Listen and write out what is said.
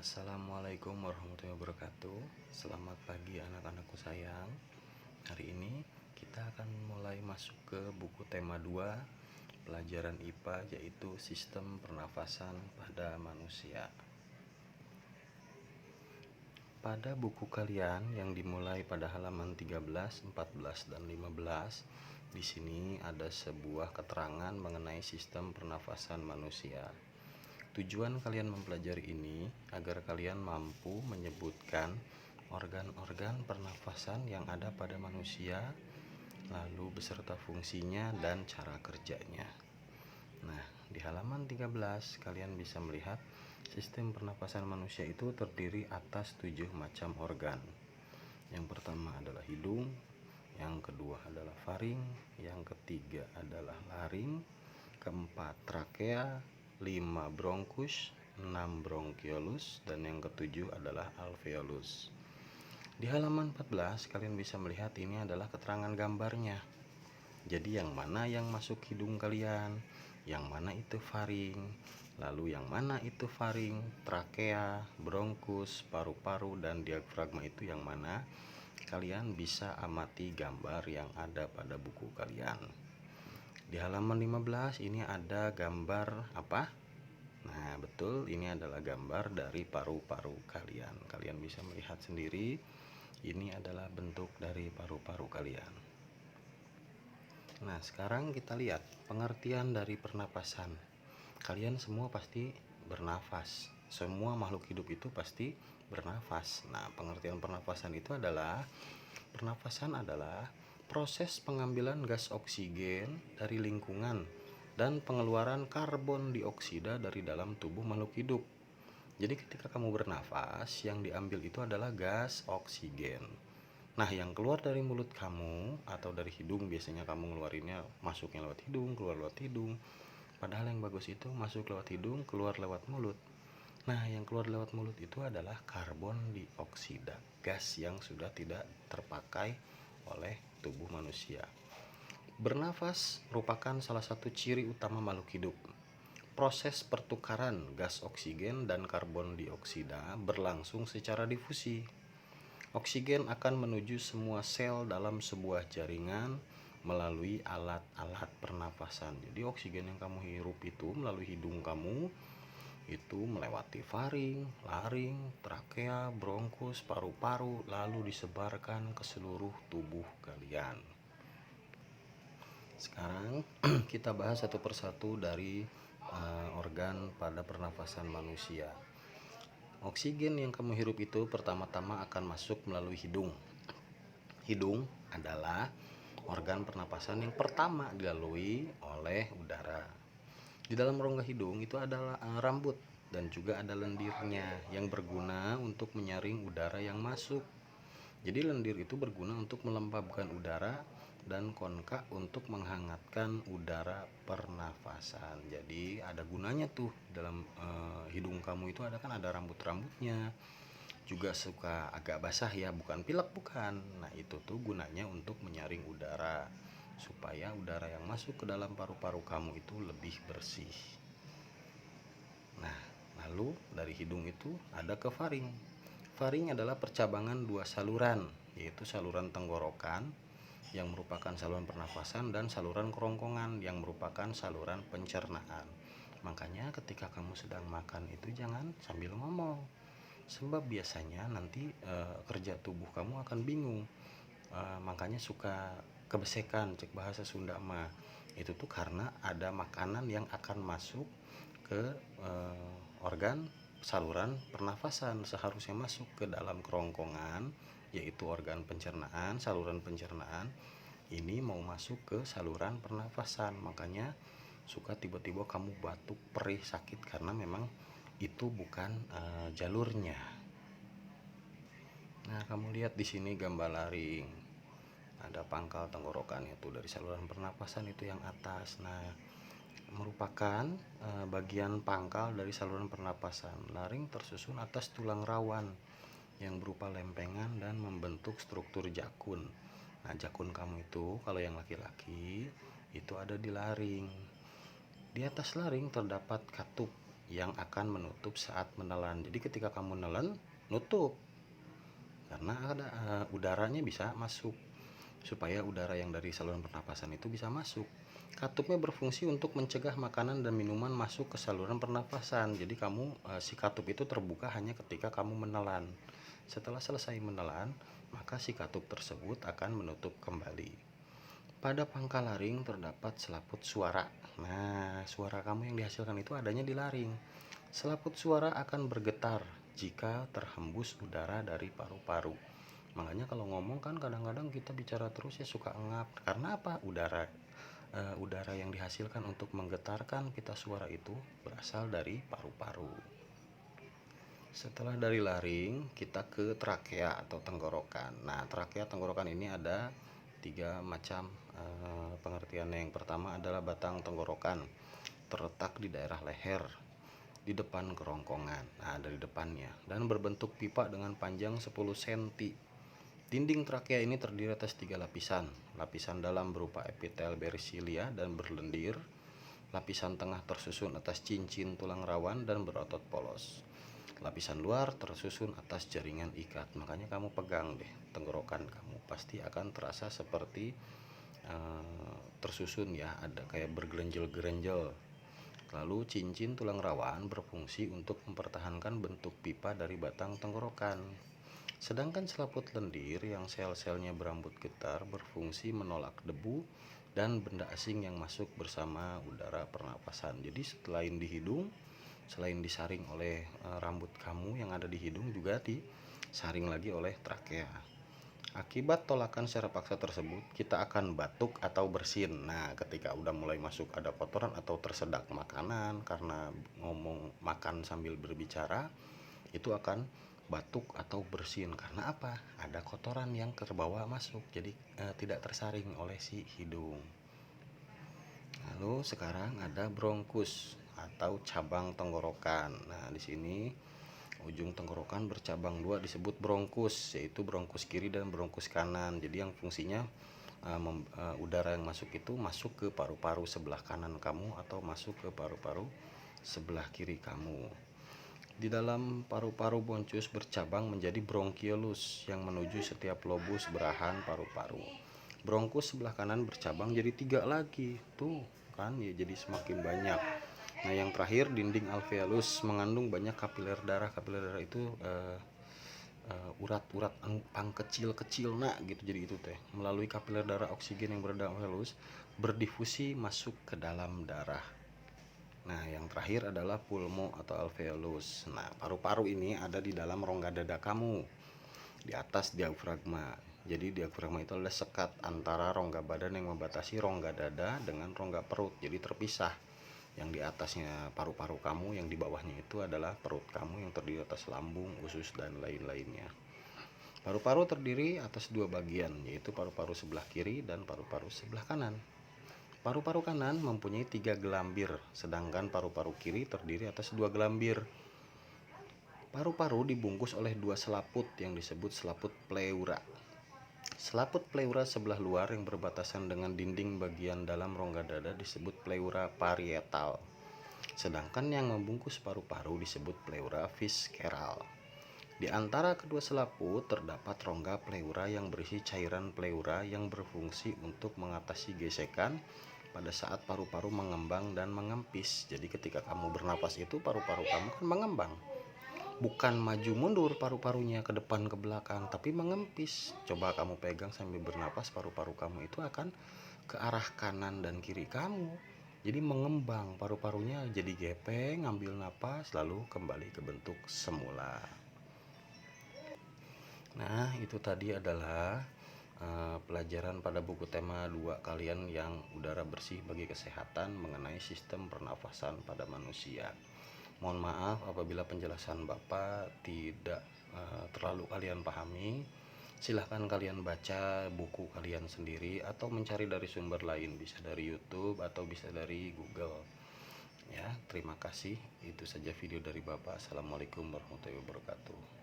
Assalamualaikum warahmatullahi wabarakatuh. Selamat pagi anak-anakku sayang. Hari ini kita akan mulai masuk ke buku tema 2 pelajaran IPA, yaitu sistem pernafasan pada manusia. Pada buku kalian yang dimulai pada halaman 13, 14, dan 15, di sini ada sebuah keterangan mengenai sistem pernafasan manusia. Tujuan kalian mempelajari ini agar kalian mampu menyebutkan organ-organ pernafasan yang ada pada manusia, lalu beserta fungsinya dan cara kerjanya. Nah, di halaman 13 kalian bisa melihat sistem pernafasan manusia itu terdiri atas 7 macam organ. Yang pertama adalah hidung, yang kedua adalah faring, yang ketiga adalah laring, keempat trakea, 5 bronkus, 6 bronkiolus, dan yang ketujuh adalah alveolus. Di halaman 14 kalian bisa melihat ini adalah keterangan gambarnya. Jadi yang mana yang masuk hidung kalian, yang mana itu faring, lalu yang mana itu faring, trakea, bronkus, paru-paru, dan diafragma itu yang mana. Kalian bisa amati gambar yang ada pada buku kalian. Di halaman 15 ini ada gambar apa? Nah, betul, ini adalah gambar dari paru-paru kalian. Kalian bisa melihat sendiri, ini adalah bentuk dari paru-paru kalian. Nah, sekarang kita lihat pengertian dari pernapasan. Kalian semua pasti bernafas. Semua makhluk hidup itu pasti bernafas. Nah, pengertian pernapasan itu adalah proses pengambilan gas oksigen dari lingkungan dan pengeluaran karbon dioksida dari dalam tubuh makhluk hidup. Jadi ketika kamu bernafas, yang diambil itu adalah gas oksigen. Nah, yang keluar dari mulut kamu atau dari hidung, biasanya kamu ngeluarinnya masuknya lewat hidung, keluar lewat hidung. Padahal yang bagus itu masuk lewat hidung, keluar lewat mulut. Nah, yang keluar lewat mulut itu adalah karbon dioksida, gas yang sudah tidak terpakai oleh tubuh manusia. Bernafas merupakan salah satu ciri utama makhluk hidup. Proses pertukaran gas oksigen dan karbon dioksida berlangsung secara difusi. Oksigen akan menuju semua sel dalam sebuah jaringan melalui alat-alat pernafasan. Jadi oksigen yang kamu hirup itu melalui hidung kamu itu melewati faring, laring, trakea, bronkus, paru-paru, lalu disebarkan ke seluruh tubuh kalian. Sekarang kita bahas satu persatu dari organ pada pernafasan manusia. Oksigen yang kamu hirup itu pertama-tama akan masuk melalui hidung. Hidung adalah organ pernapasan yang pertama dilalui oleh udara. Di dalam rongga hidung itu adalah rambut dan juga ada lendirnya yang berguna untuk menyaring udara yang masuk. Jadi lendir itu berguna untuk melembabkan udara dan konka untuk menghangatkan udara pernafasan. Jadi ada gunanya tuh dalam hidung kamu itu ada rambut-rambutnya. Juga suka agak basah ya, bukan pilek bukan. Nah, itu tuh gunanya untuk menyaring udara supaya udara yang masuk ke dalam paru-paru kamu itu lebih bersih. Nah, lalu dari hidung itu ada ke faring. Faring adalah percabangan dua saluran, yaitu saluran tenggorokan yang merupakan saluran pernafasan dan saluran kerongkongan yang merupakan saluran pencernaan. Makanya ketika kamu sedang makan itu jangan sambil ngomong, sebab biasanya nanti kerja tubuh kamu akan bingung. Makanya suka kebesekan, cek bahasa Sunda mah. Itu tuh karena ada makanan yang akan masuk ke organ saluran pernafasan, seharusnya masuk ke dalam kerongkongan, yaitu organ pencernaan, saluran pencernaan. Ini mau masuk ke saluran pernafasan, makanya suka tiba-tiba kamu batuk, perih, sakit karena memang itu bukan jalurnya. Nah, kamu lihat di sini gambar laring. Ada pangkal tenggorokan itu dari saluran pernapasan itu yang atas. Nah, merupakan bagian pangkal dari saluran pernapasan. Laring tersusun atas tulang rawan yang berupa lempengan dan membentuk struktur jakun. Nah, jakun kamu itu kalau yang laki-laki itu ada di laring. Di atas laring terdapat katup yang akan menutup saat menelan. Jadi ketika kamu nelen, nutup, karena ada udaranya bisa masuk, supaya udara yang dari saluran pernapasan itu bisa masuk. Katupnya berfungsi untuk mencegah makanan dan minuman masuk ke saluran pernapasan. Jadi si katup itu terbuka hanya ketika kamu menelan. Setelah selesai menelan, maka si katup tersebut akan menutup kembali. Pada pangkal laring terdapat selaput suara. Nah, suara kamu yang dihasilkan itu adanya di laring. Selaput suara akan bergetar jika terhembus udara dari paru-paru. Makanya kalau ngomong kan kadang-kadang kita bicara terus ya suka engap. Karena apa? Udara yang dihasilkan untuk menggetarkan pita suara itu berasal dari paru-paru. Setelah dari laring, kita ke trakea atau tenggorokan. Nah, trakea tenggorokan ini ada 3 macam pengertiannya. Yang pertama adalah batang tenggorokan, terletak di daerah leher, di depan kerongkongan. Nah, dari depannya, dan berbentuk pipa dengan panjang 10 cm. Dinding trakea ini terdiri atas 3 lapisan. Lapisan dalam berupa epitel bersilia dan berlendir. Lapisan tengah tersusun atas cincin tulang rawan dan berotot polos. Lapisan luar tersusun atas jaringan ikat. Makanya kamu pegang deh tenggorokan kamu, pasti akan terasa seperti tersusun ya, ada kayak bergerenjel-gerenjel. Lalu cincin tulang rawan berfungsi untuk mempertahankan bentuk pipa dari batang tenggorokan. Sedangkan selaput lendir yang sel-selnya berambut getar berfungsi menolak debu dan benda asing yang masuk bersama udara pernapasan. Jadi selain disaring oleh rambut kamu yang ada di hidung, juga disaring lagi oleh trakea. Akibat tolakan secara paksa tersebut, kita akan batuk atau bersin. Nah, ketika udah mulai masuk ada kotoran atau tersedak makanan karena makan sambil berbicara, itu akan batuk atau bersin. Karena apa? Ada kotoran yang terbawa masuk, jadi tidak tersaring oleh si hidung. Lalu sekarang ada bronkus atau cabang tenggorokan. Nah, di sini ujung tenggorokan bercabang 2 disebut bronkus, yaitu bronkus kiri dan bronkus kanan. Jadi yang fungsinya udara yang masuk itu masuk ke paru-paru sebelah kanan kamu atau masuk ke paru-paru sebelah kiri kamu. Di dalam paru-paru bronkus bercabang menjadi bronkiolus yang menuju setiap lobus berahan paru-paru. Bronkus sebelah kanan bercabang jadi 3 lagi. Tuh kan ya, jadi semakin banyak. Nah, yang terakhir dinding alveolus mengandung banyak kapiler darah. Kapiler darah itu urat-urat pang kecil-kecil gitu. Jadi itu teh melalui kapiler darah oksigen yang berada di alveolus berdifusi masuk ke dalam darah. Nah, yang terakhir adalah pulmo atau alveolus. Nah, paru-paru ini ada di dalam rongga dada kamu, di atas diafragma. Jadi diafragma itu adalah sekat antara rongga badan yang membatasi rongga dada dengan rongga perut. Jadi terpisah. Yang di atasnya paru-paru kamu, yang di bawahnya itu adalah perut kamu yang terdiri atas lambung, usus, dan lain-lainnya. Paru-paru terdiri atas 2 bagian, yaitu paru-paru sebelah kiri dan paru-paru sebelah kanan. Paru-paru kanan mempunyai 3 gelambir, sedangkan paru-paru kiri terdiri atas 2 gelambir. Paru-paru dibungkus oleh 2 selaput yang disebut selaput pleura. Selaput pleura sebelah luar yang berbatasan dengan dinding bagian dalam rongga dada disebut pleura parietal. Sedangkan yang membungkus paru-paru disebut pleura visceral. Di antara kedua selaput terdapat rongga pleura yang berisi cairan pleura yang berfungsi untuk mengatasi gesekan pada saat paru-paru mengembang dan mengempis. Jadi ketika kamu bernapas itu paru-paru kamu kan mengembang. Bukan maju mundur paru-parunya ke depan ke belakang, tapi mengempis. Coba kamu pegang sambil bernapas, paru-paru kamu itu akan ke arah kanan dan kiri kamu. Jadi mengembang, paru-parunya jadi gepeng, ngambil napas lalu kembali ke bentuk semula. Nah, itu tadi adalah pelajaran pada buku tema 2 kalian yang udara bersih bagi kesehatan mengenai sistem pernafasan pada manusia. Mohon maaf apabila penjelasan Bapak tidak terlalu kalian pahami. Silahkan kalian baca buku kalian sendiri atau mencari dari sumber lain, bisa dari YouTube atau bisa dari Google. Ya, terima kasih. Itu saja video dari Bapak. Assalamualaikum warahmatullahi wabarakatuh.